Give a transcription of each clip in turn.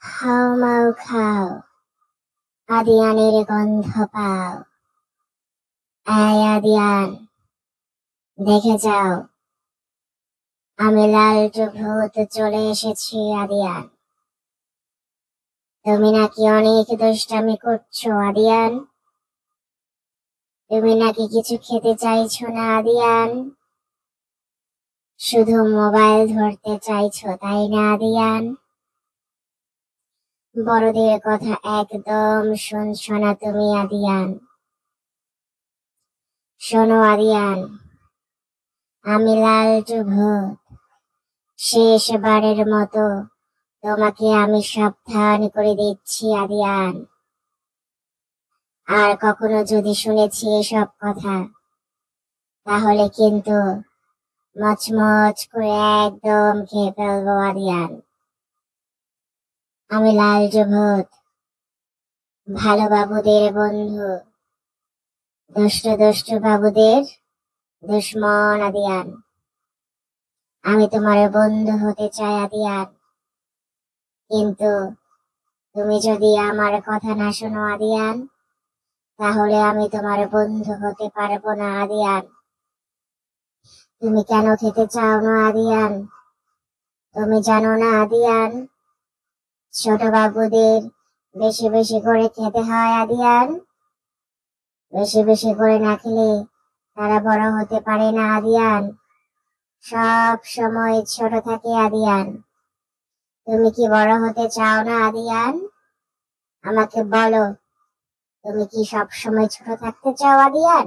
হাউমাউ খাও, আদিয়ানের গন্ধ পাও। এই আদিয়ান, দেখে যাও, আমি লালটু ভূত চলে এসেছি। আদিয়ান, তুমি নাকি অনেক দুষ্টামি করছো। আদিয়ান, তুমি নাকি কিছু খেতে চাইছো না। আদিয়ান, শুধু মোবাইল ধরতে চাইছো, তাই না। আদিয়ান, বড়দের কথা একদম শুনছো না তুমি। আদিয়ান, শোনো। আদিয়ান, আমি লালটু ভূত শেষবারের মতো তোমাকে আমি সাবধান করে দিচ্ছি। আদিয়ান, আর কখনো যদি শুনেছি এসব কথা, তাহলে কিন্তু মচমচ করে একদম খেয়ে ফেলবো। আদিয়ান, আমি লালটু ভূত, ভালো বাবুদের বন্ধু, দুষ্ট দুষ্ট বাবুদের দুশ্মন। আদিয়ান, আমি তোমার বন্ধু হতে চাই। আদিয়ান, কিন্তু তুমি যদি আমার কথা না শোনো। আদিয়ান, তাহলে আমি তোমার বন্ধু হতে পারবো না। আদিয়ান, তুমি কেন খেতে চাও না। আদিয়ান, তুমি জানো না। আদিয়ান, ছোট বাবুদের বেশি বেশি করে খেতে হয়। আদিয়ান, বেশি বেশি করে না খেলে তারা বড় হতে পারে না। আদিয়ান, সব সময় ছোট থাকে। আদিয়ান, তুমি কি বড় হতে চাও না। আদিয়ান, আমাকে বলো, তুমি কি সব সময় ছোট থাকতে চাও। আদিয়ান,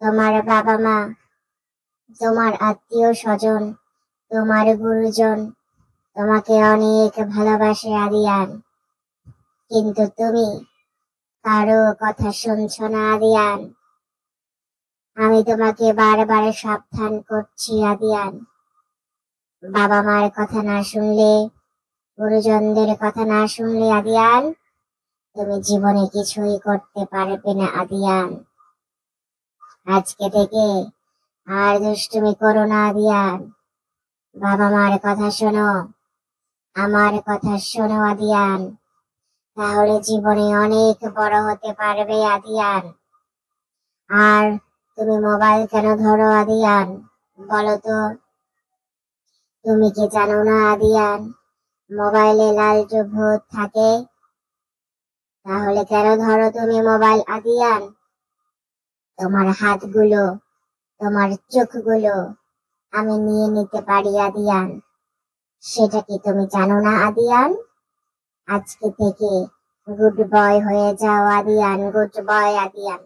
তোমার বাবা মা, তোমার আত্মীয় স্বজন, তোমার গুরুজন তোমাকে অনেক ভালোবাসে। আদিয়ান, কিন্তু তুমি কারো কথা শুনছো না। আদিয়ান, আমি তোমাকে বারবার সাবধান করছি। আদিয়ান, বাবা মার কথা না শুনলে, গুরুজনদের কথা না শুনলে, আদিয়ান, তুমি জীবনে কিছুই করতে পারবে না। আদিয়ান, আজকে থেকে আর দুষ্টুমি করো না। আদিয়ান, বাবা মার কথা শোনো, আমার কথা শোনো। আদিয়ান, তাহলে জীবনে অনেক বড় হতে পারবে। আদিয়ান, আর তুমি মোবাইল কেন ধরো। আদিয়ান, বলো তো, তুমি কি জানো না। আদিয়ান, মোবাইলে লালটু ভূত থাকে। তাহলে কেন ধরো তুমি মোবাইল। আদিয়ান, তোমার হাতগুলো, তোমার চোখগুলো আমি নিয়ে নিতে পারি। আদিয়ান, সেটা কি তুমি জানো না। আদিয়ান, আজকে থেকে গুড বয় হয়ে যাও। Adiyan, good boy. আদিয়ান।